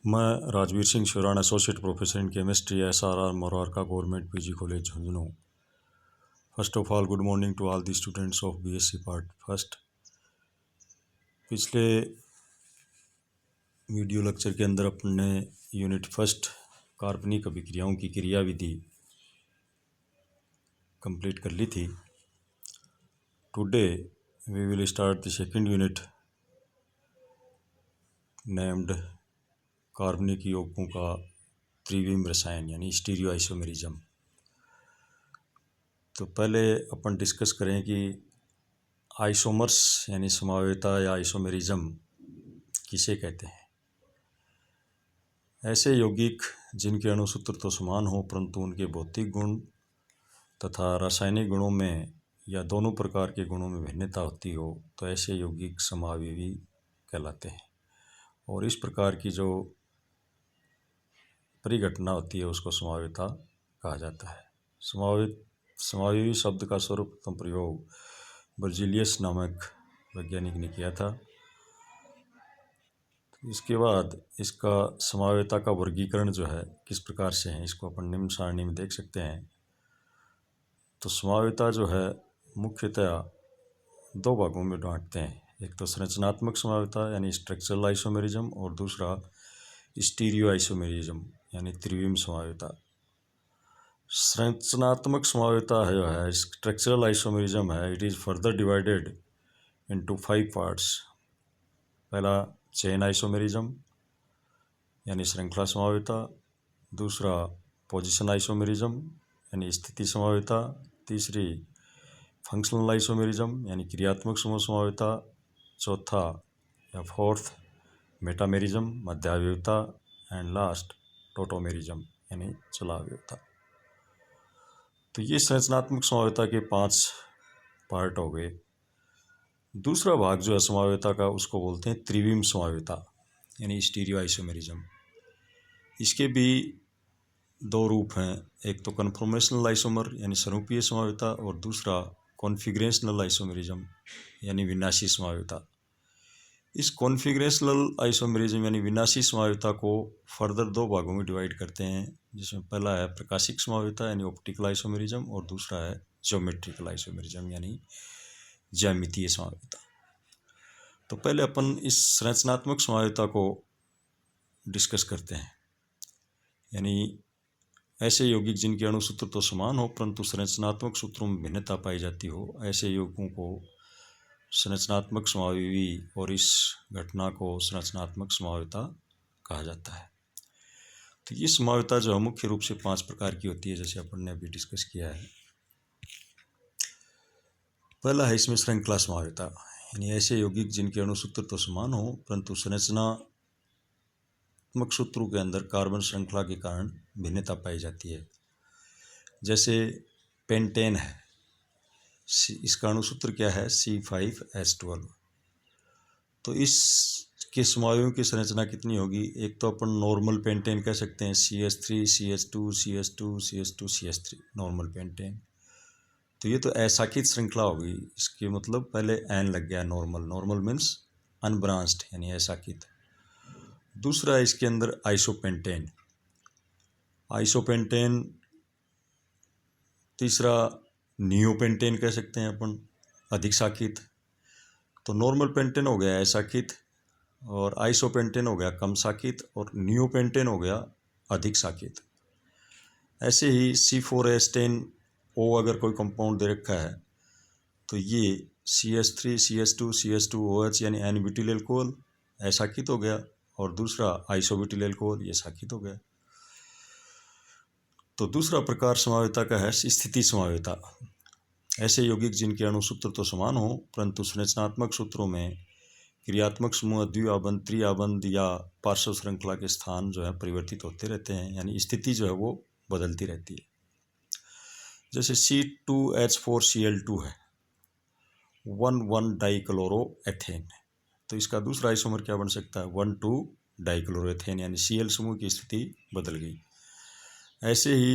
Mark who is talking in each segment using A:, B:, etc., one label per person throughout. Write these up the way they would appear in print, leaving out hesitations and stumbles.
A: मैं Rajveer Singh Shuran associate professor in chemistry SRR Morarka government PG college Jhunjhunu. First of all good morning to all the students of BSc part first. पिछले video lecture के अंदर अपने unit first कार्बनिक अभिक्रियाओं की क्रिया विधि कंप्लीट कर ली थी। Today we will start the second unit named कार्बनिक यौगिकों का त्रिविम रसायन यानी स्टीरियो आइसोमेरिज्म। तो पहले अपन डिस्कस करें कि आइसोमर्स यानी समावेता या आइसोमेरिज्म किसे कहते हैं। ऐसे यौगिक जिनके अणुसूत्र तो समान हो परंतु उनके भौतिक गुण तथा रासायनिक गुणों में या दोनों प्रकार के गुणों में भिन्नता होती हो तो ऐसे यौगिक समावयवी कहलाते हैं। और इस प्रकार की जो परिघटना होती है उसको समावेता कहा जाता है। समावयवी शब्द का सर्वप्रथम प्रयोग बर्जीलियस नामक वैज्ञानिक ने किया था। इसके बाद इसका समावेता का वर्गीकरण जो है किस प्रकार से है इसको अपन निम्न सारणी में देख सकते हैं। तो समावेता जो है मुख्यतया दो भागों में बांटते हैं। एक तो संरचनात्मक समावेता यानी स्ट्रक्चरल आइसोमेरिज्म और दूसरा स्टीरियो आइसोमेरिज्म यानी त्रिविम समावेता। संरचनात्मक समावेता है जो है स्ट्रक्चरल आइसोमेरिज्म है। It is further divided into 5 parts. पहला चेन आइसोमेरिज्म यानी श्रृंखला समावेता, दूसरा पोजीशन आइसोमेरिज्म यानी स्थिति समावेता, तीसरी फंक्शनल आइसोमेरिज्म यानी क्रियात्मक समूह समावेता, चौथा या फोर्थ मेटामेरिज्म मध्यावयवता एंड लास्ट टोटोमेरिज्म यानी चलावयवता। तो ये संरचनात्मक समावेता के 5 पार्ट हो गए। दूसरा भाग जो है समावेता का उसको बोलते हैं त्रिविम समावेता यानी स्टीरियो आइसोमेरिज्म। इसके भी दो रूप हैं, एक तो कन्फॉर्मेशनल आइसोमर यानी स्वरूपीय समावेता और दूसरा कॉन्फिगरेशनल आइसोमेरिज्म यानी विनाशी समावेता। इस कॉन्फिगरेशनल आइसोमेरिज्म यानी विनाशी समावेता को फर्दर दो भागों में डिवाइड करते हैं, जिसमें पहला है प्रकाशिक समावेता यानी ऑप्टिकल आइसोमेरिज्म और दूसरा है ज्योमेट्रिकल आइसोमेरिज्म यानी ज्यामितीय समावेता। तो पहले अपन इस संरचनात्मक समावेता को डिस्कस करते हैं। यानी ऐसे यौगिक जिनके अणुसूत्र तो समान हो परंतु संरचनात्मक सूत्रों में भिन्नता पाई जाती हो, ऐसे यौगिकों को संरचनात्मक समावयवी और इस घटना को संरचनात्मक समावेता कहा जाता है। तो ये समावेता जो है मुख्य रूप से 5 प्रकार की होती है, जैसे अपन ने अभी डिस्कस किया है। पहला है इसमें श्रृंखला समावेता यानी ऐसे यौगिक जिनके अणुसूत्र तो समान हो परंतु संरचनात्मक सूत्रों के अंदर कार्बन श्रृंखला के कारण भिन्नता पाई जाती है। जैसे पेंटेन है, इसका अणुसूत्र क्या है C5H12। तो इसके समावयवों की संरचना कितनी होगी, एक तो अपन नॉर्मल पेंटेन कह सकते हैं CH3 CH2 CH2 CH2 CH3 normal pentane. तो ये तो अशाखित श्रृंखला होगी, इसके मतलब पहले एन लग गया नॉर्मल। नॉर्मल मीन्स अनब्रांच्ड यानी अशाखित। दूसरा है इसके अंदर आइसोपेंटेन। आइसोपेंटेन तीसरा नियोपेंटेन कह सकते हैं अपन, अधिक शाखित। तो नॉर्मल पेंटेन हो गया अशाखित और आइसोपेंटेन हो गया कम शाखित और नियोपेंटेन हो गया अधिक शाखित। ऐसे ही C4H10O अगर कोई कंपाउंड दे रखा है तो ये CH3 CH2 CH2OH यानी एन ब्यूटिल एल्कोहल अशाखित हो गया और दूसरा आइसोब्यूटिल एल्कोहल ये शाखित हो गया। तो दूसरा प्रकार समावेता का है स्थिति समावेता। ऐसे यौगिक जिनके अणुसूत्र तो समान हो परंतु संरचनात्मक सूत्रों में क्रियात्मक समूह द्विआबंध त्रिआबंध या पार्श्व श्रृंखला के स्थान जो है परिवर्तित होते रहते हैं, यानी स्थिति जो है वो बदलती रहती है। जैसे C2H4Cl2 है 1,1 डाइक्लोरोएथेन, तो इसका दूसरा आइसोमर क्या बन सकता है 1,2 डाइक्लोरोएथेन यानी Cl समूह की स्थिति बदल गई। ऐसे ही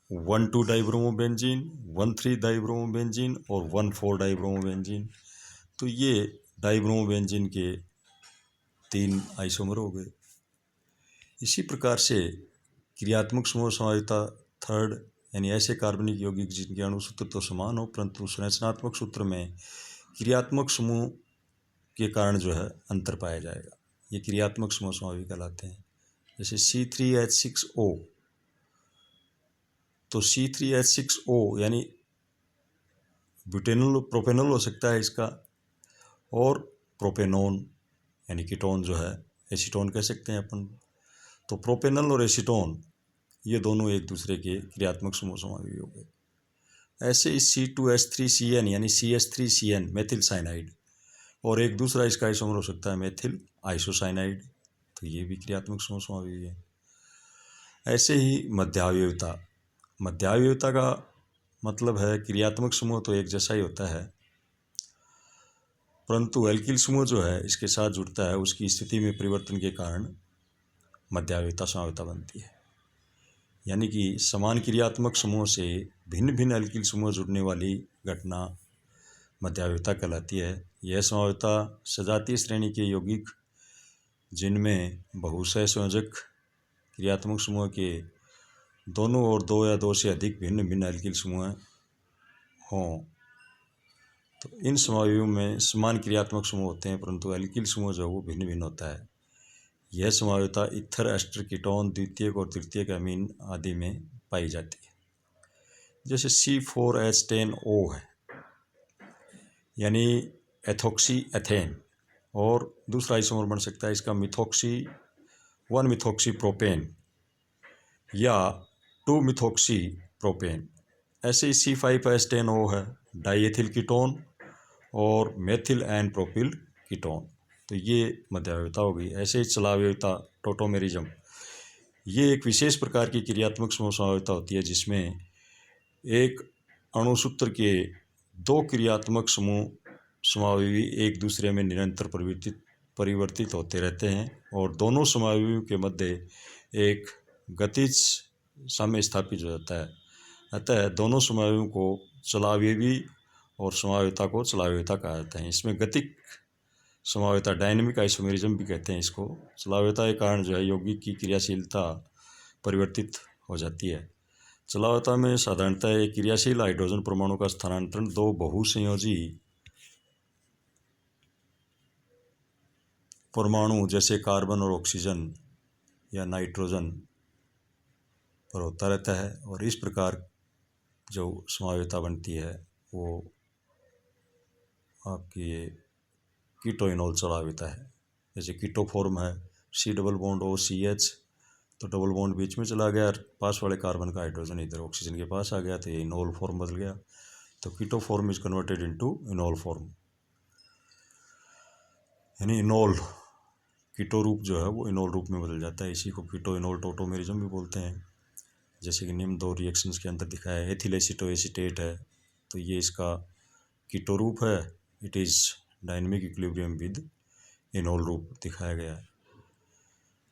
A: 1,2 डाइब्रोमोबेंजीन 1,3 डाइब्रोमोबेंजीन और 1,4 डाइब्रोमोबेंजीन। तो ये डाइब्रोमोबेंजीन के 3 आइसोमर हो गए। इसी प्रकार से क्रियात्मक समूह समायोजिता थर्ड, यानी ऐसे कार्बनिक यौगिक जिनके अणु सूत्र तो समान हो परंतु संरचनात्मक सूत्र में क्रियात्मक समूह के कारण जो है अंतर पाया जाएगा, ये क्रियात्मक समूह समायोजित कहलाते हैं। जैसे C3H6O, तो C3H6O यानी ब्यूटेनॉल प्रोपेनॉल हो सकता है इसका, और प्रोपेनोन यानी कीटोन जो है, एसीटोन कह सकते हैं अपन। तो प्रोपेनॉल और एसीटोन ये दोनों एक दूसरे के क्रियात्मक समूह समायोजित हो गए। ऐसे ही C2H3CN यानी CH3CN मेथिल साइनाइड, और एक दूसरा इसका आइसोमर हो सकता है मेथिल आइसोसाइनाइड, तो ये भी क्रियात्मक समूह समायोजित है। ऐसे ही मध्यावयवता, मध्यावयवता का मतलब है क्रियात्मक समूह तो एक जैसा ही होता है परंतु एल्किल समूह जो है इसके साथ जुड़ता है, उसकी स्थिति में परिवर्तन के कारण मध्यावयवता समावयवता बनती है। यानी कि समान क्रियात्मक समूह से भिन्न भिन्न एल्किल समूह जुड़ने वाली घटना मध्यावयवता कहलाती है। यह समावयवता सजातीय श्रेणी के यौगिक जिनमें बहुशय संयोजक क्रियात्मक समूह के दोनों और दो या दो से अधिक भिन्न भिन्न एल्किल समूह हों, तो इन समवायों में समान क्रियात्मक समूह होते हैं परंतु एल्किल समूह जो वो भिन्न भिन्न होता है। यह समावयवता ईथर, एस्टर, कीटोन, द्वितीयक और तृतीयक अमीन आदि में पाई जाती है। जैसे C4H10O है यानी एथोक्सी एथेन, और दूसरा आइसोमर बन सकता है इसका मिथोक्सी 1-मिथोक्सी प्रोपेन या 2-मिथोक्सी प्रोपेन। ऐसे ही C5H10O है डाईएथिल कीटोन और मेथिल एन प्रोपिल कीटोन, तो ये मध्यावयवता हो गई। ऐसे ही चलावयवता टोटोमेरिज्म, ये एक विशेष प्रकार की क्रियात्मक समूह समावयवता होती है जिसमें एक अणुसूत्र के दो क्रियात्मक समूह समावयवी एक दूसरे में निरंतर परिवर्तित होते रहते हैं और दोनों समावयवियों के मध्य एक गतिज साम्य स्थापित हो जाता है। अतः दोनों समावयवियों को चलावयवी और समावयवता को चलावयवता कहा जाता है। इसमें गतिक समावयवता डायनेमिक आइसोमेरिज्म भी कहते हैं इसको। चलावयवता के कारण जो है यौगिक की क्रियाशीलता परिवर्तित हो जाती है। चलावयवता में साधारणतः एक क्रियाशील हाइड्रोजन परमाणु का स्थानांतरण दो बहुसंयोजी परमाणु जैसे कार्बन और ऑक्सीजन या नाइट्रोजन पर होता रहता है, और इस प्रकार जो समावयवता बनती है वो आपकी कीटोइनोल चलावयवता है। जैसे कीटो फॉर्म है C+CH, तो डबल बॉन्ड बीच में चला गया, पास वाले कार्बन का हाइड्रोजन इधर ऑक्सीजन के पास आ गया, तो ये इनोल फॉर्म बदल गया। तो keto form is converted into enol form, यानी इनोल कीटो रूप जो है वो इनोल रूप में बदल जाता है। इसी को कीटो इनोल टोटोमेरिज्म भी बोलते हैं। जैसे कि निम्न दो रिएक्शंस के अंदर दिखाया है, एथिल एसीटोएसीटेट है तो ये इसका कीटो रूप है, it is dynamic equilibrium with enol रूप दिखाया गया है।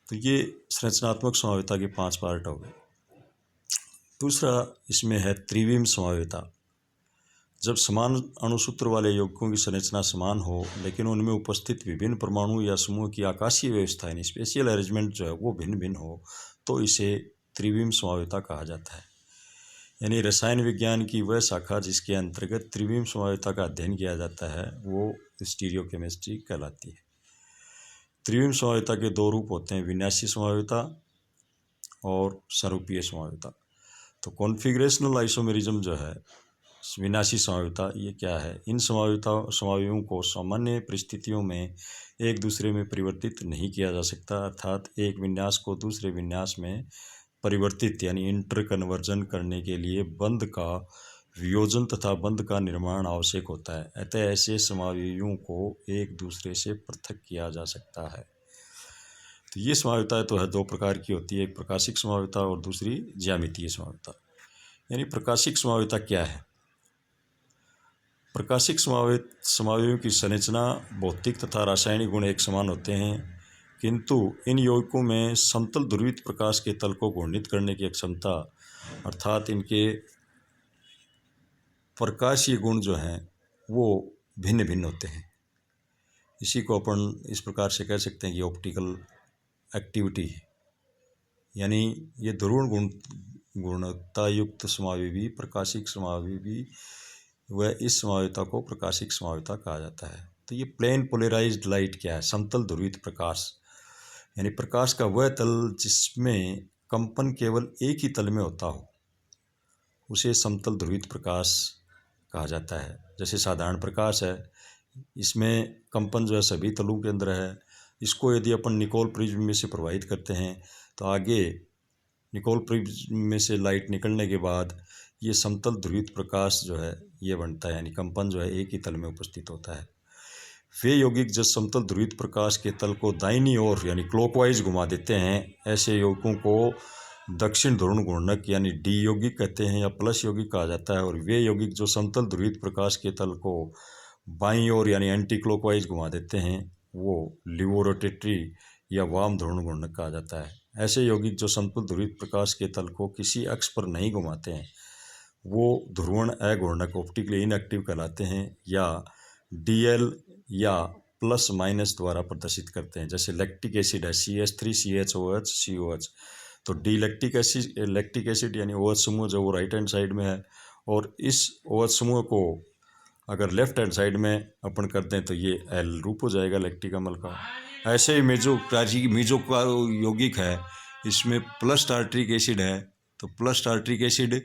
A: तो ये संरचनात्मक समावयवता के 5 पार्ट हो गए। दूसरा इसमें है त्रिविम समावयवता। जब समान अणुसूत्र वाले यौगिकों की संरचना समान हो लेकिन उनमें उपस्थित विभिन्न परमाणु या समूह की आकाशीय व्यवस्था यानी स्पेशियल अरेंजमेंट जो है वो भिन्न भिन्न हो, तो इसे त्रिविम समावयवता कहा जाता है। यानी रसायन विज्ञान की वह शाखा जिसके अंतर्गत त्रिविम समावयवता का अध्ययन किया जाता है वो स्टीरियोकेमिस्ट्री कहलाती है। त्रिविम समावयवता के दो रूप होते हैं, विन्यासी समावयवता और स्वरूपीय समावयवता। तो कॉन्फिगरेशनल आइसोमेरिज्म जो है विनाशी समावयवता, ये क्या है? इन समावयवों को सामान्य परिस्थितियों में एक दूसरे में परिवर्तित नहीं किया जा सकता, अर्थात एक विन्यास को दूसरे विन्यास में परिवर्तित यानी इंटर कन्वर्जन करने के लिए बंध का वियोजन तथा बंध का निर्माण आवश्यक होता है। अतः ऐसे समावयवों को एक दूसरे से पृथक किया जा सकता है। तो ये समावयवता तो है 2 प्रकार की होती है, एक प्रकाशिक समावयवता और दूसरी ज्यामितीय समावयवता। यानी प्रकाशिक समावयवता क्या है? प्रकाशिक समावयवों की संरचना, भौतिक तथा रासायनिक गुण एक समान होते हैं, किंतु इन यौगिकों में समतल ध्रुवित प्रकाश के तल को घूर्णित करने की क्षमता अर्थात इनके प्रकाशीय गुण जो हैं वो भिन्न भिन्न होते हैं। इसी को अपन इस प्रकार से कह सकते हैं कि ऑप्टिकल एक्टिविटी यानी ये ध्रुवण गुणता युक्त समावयवी प्रकाशिक समावयवी व इस समावयता को प्रकाशिक समावयता कहा जाता है। तो ये प्लेन पोलराइज्ड लाइट क्या है? समतल ध्रुवित प्रकाश, यानी प्रकाश का वह तल जिसमें कंपन केवल एक ही तल में होता हो उसे समतल ध्रुवित प्रकाश कहा जाता है। जैसे साधारण प्रकाश है, इसमें कंपन जो है सभी तलों के अंदर है। इसको यदि अपन निकोल प्रिज्म में से प्रवाहित करते हैं तो आगे निकोल प्रिज्म में से लाइट निकलने के बाद ये समतल ध्रुवित प्रकाश जो है ये बनता है, यानी कंपन जो है एक ही तल में उपस्थित होता है। वे यौगिक जो समतल ध्रुवित प्रकाश के तल को दाहिनी ओर यानी क्लॉकवाइज घुमा देते हैं, ऐसे यौगिकों को दक्षिण ध्रुवण घूर्णक यानी डी यौगिक कहते हैं या प्लस यौगिक कहा जाता है। और वे यौगिक जो समतल ध्रुवित प्रकाश के तल को बाईं ओर यानी एंटी क्लॉकवाइज घुमा देते हैं वो लिवोरोटेटरी या वाम ध्रुवण घूर्णक कहा जाता है। ऐसे यौगिक जो समतल ध्रुवित प्रकाश के तल को किसी अक्ष पर नहीं घुमाते हैं वो ध्रुवण अघूर्णक ऑप्टिकली इनएक्टिव कहलाते हैं या डीएल या प्लस माइनस द्वारा प्रदर्शित करते हैं। जैसे लैक्टिक एसिड है CH3CHOH COH, तो डी लैक्टिक एसिड यानी OH समूह जो वो राइट हैंड साइड में है, और इस OH समूह को अगर लेफ्ट हैंड साइड में अपन कर दें तो ये एल रूप हो जाएगा लैक्टिक अम्ल का। ऐसे ही मीजो का यौगिक है, इसमें प्लस टार्ट्रिक एसिड है, तो प्लस टार्ट्रिक एसिड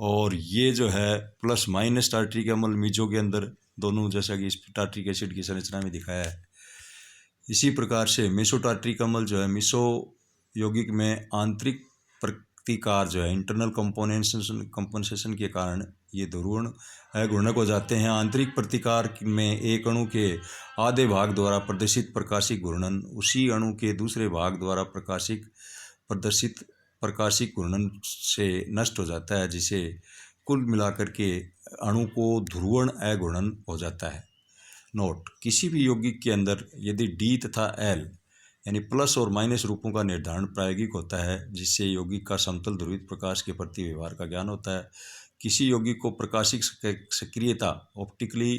A: और ये जो है प्लस माइनस टार्ट्रिक अम्ल मीजो के अंदर दोनों, जैसा कि इस टार्ट्रिक एसिड की संरचना में दिखाया है। इसी प्रकार से मेसो टार्ट्रिक अम्ल जो है मिसो यौगिक में आंतरिक प्रतिकार जो है इंटरनल कंपनसेशन के कारण ये ध्रुवण अघूर्णक हो जाते हैं। आंतरिक प्रतिकार में एक अणु के आधे भाग द्वारा प्रदर्शित प्रकाशिक घूर्णन उसी अणु के दूसरे भाग द्वारा प्रदर्शित प्रकाशिक घूर्णन से नष्ट हो जाता है, जिसे कुल मिलाकर के अणु को ध्रुवण अघूर्णन हो जाता है। नोट: किसी भी यौगिक के अंदर यदि डी तथा एल यानी प्लस और माइनस रूपों का निर्धारण प्रायोगिक होता है, जिससे यौगिक का समतल ध्रुवित प्रकाश के प्रति व्यवहार का ज्ञान होता है। किसी यौगिक को प्रकाशिक सक्रियता ऑप्टिकली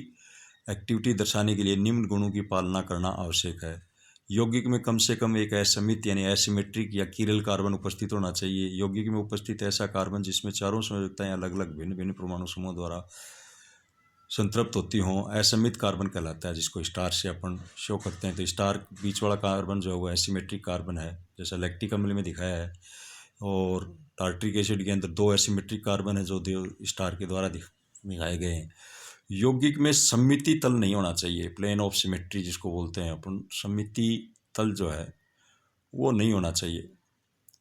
A: एक्टिविटी दर्शाने के लिए निम्न गुणों की पालना करना आवश्यक है। यौगिक में कम से कम एक असमित यानी एसिमेट्रिक या कीरल कार्बन उपस्थित होना चाहिए। यौगिक में उपस्थित ऐसा कार्बन जिसमें चारों संयोजकताएं अलग अलग भिन्न भिन्न परमाणु समूहों द्वारा संतृप्त होती हों असमित कार्बन कहलाता है, जिसको स्टार से अपन शो करते हैं। तो स्टार बीच वाला कार्बन जो है वो एसिमेट्रिक कार्बन है, जैसा लैक्टिक अम्ल में दिखाया है। और टार्ट्रिक एसिड के अंदर 2 एसिमेट्रिक कार्बन है जो स्टार के द्वारा दिखाए गए हैं। यौगिक में सममिति तल नहीं होना चाहिए, प्लेन ऑफ सिमेट्री जिसको बोलते हैं अपन, सममिति तल जो है वो नहीं होना चाहिए।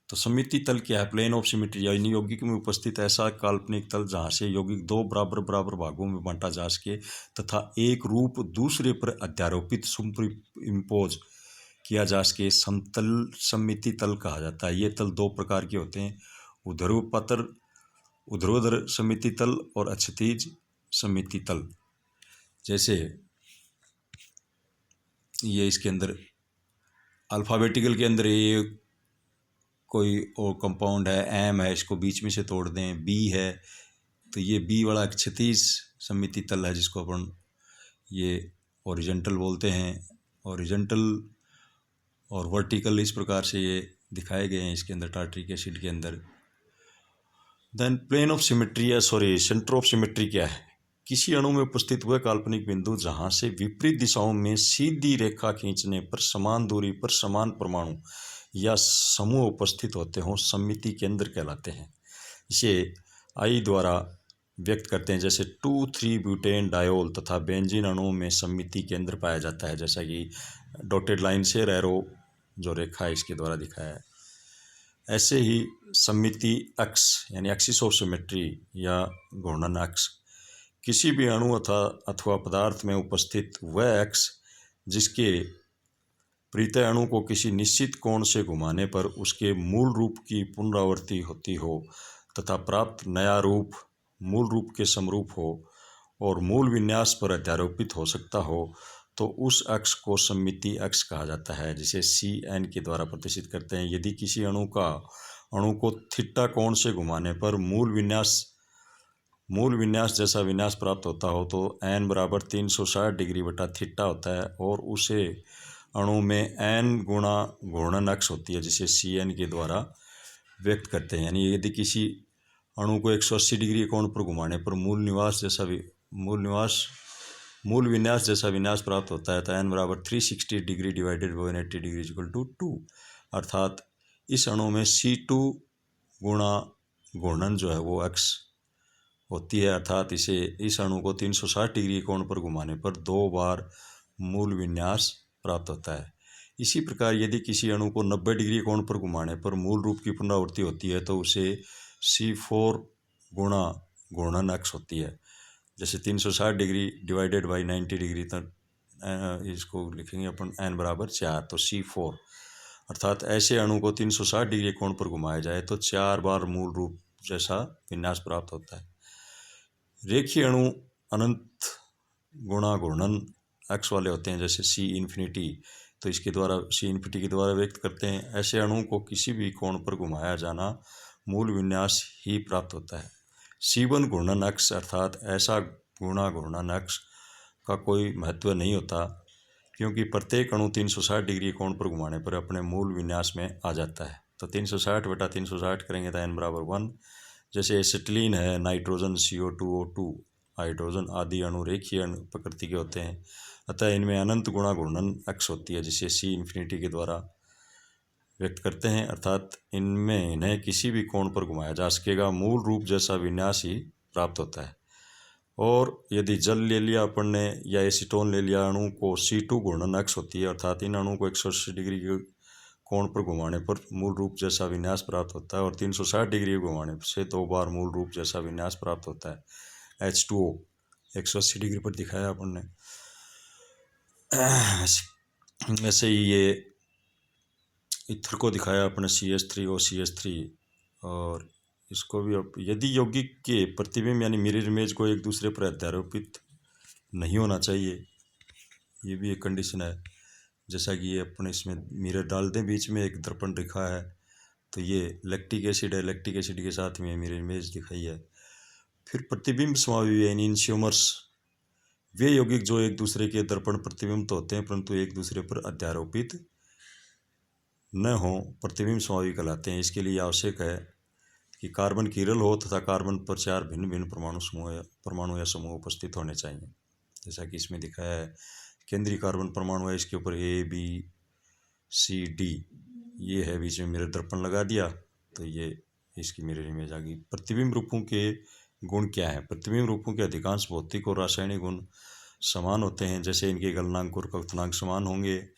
A: तो सममिति तल क्या है? प्लेन ऑफ सिमेट्री यानी यौगिक में उपस्थित ऐसा काल्पनिक तल जहाँ से यौगिक 2 बराबर बराबर भागों में बांटा जा सके तथा एक रूप दूसरे पर अध्यारोपित सुपरइम्पोज किया जा सके, समतल सममिति तल कहा जाता है। ये तल 2 प्रकार के होते हैं, ऊर्ध्वाधर सममिति तल और क्षैतिज सममिति तल। जैसे ये इसके अंदर अल्फ़ाबेटिकल के अंदर ये कोई और कंपाउंड है, एम है, इसको बीच में से तोड़ दें, बी है, तो ये बी वाला क्षैतिज सममिति तल है जिसको अपन ये ओरिजेंटल बोलते हैं। ओरिजेंटल और वर्टिकल इस प्रकार से ये दिखाए गए हैं इसके अंदर टार्ट्रिक एसिड के अंदर। देन प्लेन ऑफ सिमेट्री या सेंटर ऑफ सिमेट्री क्या है? किसी अणु में उपस्थित हुए काल्पनिक बिंदु जहाँ से विपरीत दिशाओं में सीधी रेखा खींचने पर समान दूरी पर समान परमाणु या समूह उपस्थित होते हों सममिति केंद्र कहलाते हैं। इसे आई द्वारा व्यक्त करते हैं। जैसे 2,3-ब्यूटेन डायोल तथा बेंजीन अणुओं में सममिति केंद्र पाया जाता है, जैसा कि डॉटेड लाइन से एरो जो रेखा है इसके द्वारा दिखाया है। ऐसे ही सममिति अक्ष यानी एक्सिस ऑफ सिमेट्री या घूर्णन अक्ष किसी भी अणु अथवा पदार्थ में उपस्थित वह अक्ष जिसके परितः अणु को किसी निश्चित कोण से घुमाने पर उसके मूल रूप की पुनरावृत्ति होती हो तथा प्राप्त नया रूप मूल रूप के समरूप हो और मूल विन्यास पर अध्यारोपित हो सकता हो, तो उस अक्ष को सममिति अक्ष कहा जाता है, जिसे CN के द्वारा प्रदर्शित करते हैं। यदि किसी अणु को थीटा कोण से घुमाने पर मूल विन्यास जैसा विन्यास प्राप्त होता हो तो n बराबर 360 डिग्री बटा थीटा होता है, और उसे अणु में n गुणा घूर्णन अक्ष होती है, जिसे CN के द्वारा व्यक्त करते हैं। यानी यदि किसी अणु को 180 डिग्री कोण पर घुमाने पर मूल विन्यास जैसा विन्यास प्राप्त होता है तो n बराबर 360 degree divided 180 degree equal to 2, अर्थात इस अणु में C2 गुणा घूर्णन जो है वो x होती है, अर्थात इस अणु को 360 डिग्री कोण पर घुमाने पर 2 बार मूल विन्यास प्राप्त होता है। इसी प्रकार यदि किसी अणु को 90 डिग्री कोण पर घुमाने पर मूल रूप की पुनरावृत्ति होती है तो उसे C4 गुणा घूर्णन x होती है। जैसे 360 डिग्री डिवाइडेड बाई 90 डिग्री तक इसको लिखेंगे अपन n बराबर 4, तो C4, अर्थात ऐसे अणु को 360 डिग्री कोण पर घुमाया जाए तो 4 बार मूल रूप जैसा विन्यास प्राप्त होता है। रेखीय अणु अनंत गुणा घूर्णन x वाले होते हैं, जैसे C इन्फिनिटी, तो C इन्फिनिटी के द्वारा व्यक्त करते हैं। ऐसे अणु को किसी भी कोण पर घुमाया जाना मूल विन्यास ही प्राप्त होता है। C1 घूर्णन x, अर्थात ऐसा गुणा घूर्णन x का कोई महत्व नहीं होता क्योंकि प्रत्येक अणु 360 डिग्री कोण पर घुमाने पर अपने मूल विन्यास में आ जाता है। तो 360 बटा 360 करेंगे तो n बराबर 1। जैसे एसिटिलीन है, नाइट्रोजन CO2 O2, हाइड्रोजन आदि अणु रेखीय प्रकृति के होते हैं, अतः इनमें अनंत गुणा घूर्णन x होती है जिसे C इन्फिनिटी के द्वारा व्यक्त करते हैं, अर्थात इन्हें किसी भी कोण पर घुमाया जा सकेगा, मूल रूप जैसा विन्यास ही प्राप्त होता है। और यदि जल ले लिया अपन ने या एसीटोन ले लिया, अणु को C2 घूर्णन x होती है, अर्थात इन अणु को 180 डिग्री के कोण पर घुमाने पर मूल रूप जैसा विन्यास प्राप्त होता है और 360 डिग्री घुमाने से 2 बार मूल रूप जैसा विन्यास प्राप्त होता है। H2O 180 डिग्री पर दिखाया अपन ने। वैसे ही ये इथर को दिखाया अपने CH3OCH3, और इसको भी अब यदि यौगिक के प्रतिबिंब यानी मिरर इमेज को एक दूसरे पर अध्यारोपित नहीं होना चाहिए, ये भी एक कंडीशन है। जैसा कि ये अपने इसमें मिरर डाल दें, बीच में एक दर्पण रेखा है, तो ये लैक्टिक एसिड है, लैक्टिक एसिड के साथ में मिरर इमेज दिखाई है। फिर प्रतिबिंब समावयव यानी इनस्यूमर्स, वे यौगिक जो एक दूसरे के दर्पण प्रतिबिंब तो होते हैं परंतु एक दूसरे पर अध्यारोपित न हो, प्रतिबिंब समावयव कहलाते हैं। इसके लिए आवश्यक है कि कार्बन कीरल हो तथा कार्बन पर 4 भिन्न भिन्न परमाणु या समूह उपस्थित होने चाहिए। जैसा कि इसमें दिखाया है, केंद्रीय कार्बन परमाणु है, इसके ऊपर ABCD ये है, बीच में मिरर दर्पण लगा दिया तो ये इसकी मिरर इमेज आ गई। प्रतिबिंब रूपों के गुण क्या हैं? प्रतिबिंब रूपों के अधिकांश भौतिक और रासायनिक गुण समान होते हैं, जैसे इनके गलनांक और क्वथनांक समान होंगे,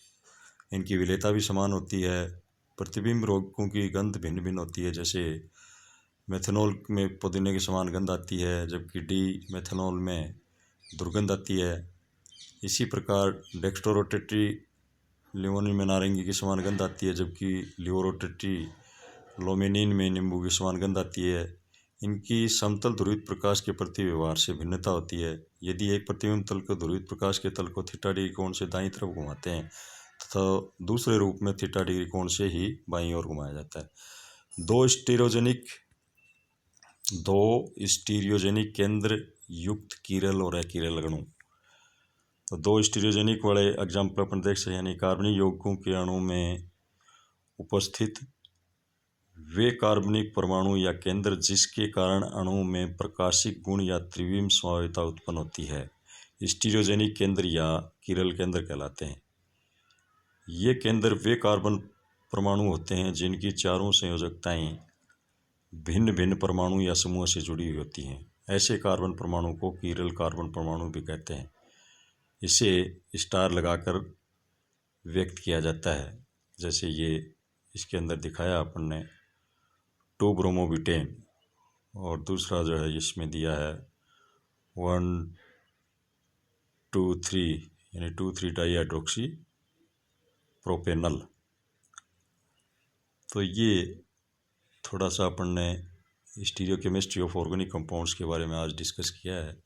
A: इनकी विलेयता भी समान होती है। प्रतिबिंब रूपों की गंध भिन्न भिन्न होती है, जैसे मेथनॉल में पुदीने की समान गंध आती है जबकि डी मेथनॉल में दुर्गंध आती है। इसी प्रकार डेक्स्ट्रोरोटेट्री लिमोनिन में नारंगी की समान गंध आती है जबकि लिवोरोटेट्री लोमेनिन में नींबू की समान गंध आती है। इनकी समतल ध्रुवित प्रकाश के प्रति व्यवहार से भिन्नता होती है। यदि एक प्रतिबिंब तल को ध्रुवित प्रकाश के तल को थीटा डिग्री कोण से दाईं तरफ घुमाते हैं तथा दूसरे रूप में थीटा डिग्री कोण से ही बाईं ओर घुमाया जाता है। दो स्टीरियोजेनिक केंद्र युक्त कीरल और अकीरल अणु, तो 2 स्टीरियोजेनिक वाले एग्जाम्पल अपन देख सकते हैं, यानी कार्बनिक यौगिकों के अणु में उपस्थित वे कार्बनिक परमाणु या केंद्र जिसके कारण अणु में प्रकाशिक गुण या त्रिविम समावयवता उत्पन्न होती है, स्टीरियोजेनिक केंद्र या कीरल केंद्र कहलाते हैं। ये केंद्र वे कार्बन परमाणु होते हैं जिनकी चारों संयोजकताएं भिन्न भिन्न परमाणु या समूह से जुड़ी हुई होती हैं। ऐसे कार्बन परमाणु को कीरल कार्बन परमाणु भी कहते हैं। इसे स्टार लगाकर व्यक्त किया जाता है, जैसे ये इसके अंदर दिखाया अपन ने 2 ब्रोमोबिटेन, और दूसरा जो है इसमें दिया है 1 2 3 यानी 2,3 डाईहाइड्रोक्सी प्रोपेनल। तो ये थोड़ा सा अपन ने स्टीरियोकेमिस्ट्री ऑफ ऑर्गेनिक कंपाउंड्स के बारे में आज डिस्कस किया है।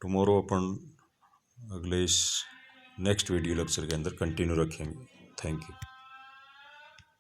A: टुमारो अपन अगले इस नेक्स्ट वीडियो लेक्चर के अंदर कंटिन्यू रखेंगे। Thank you.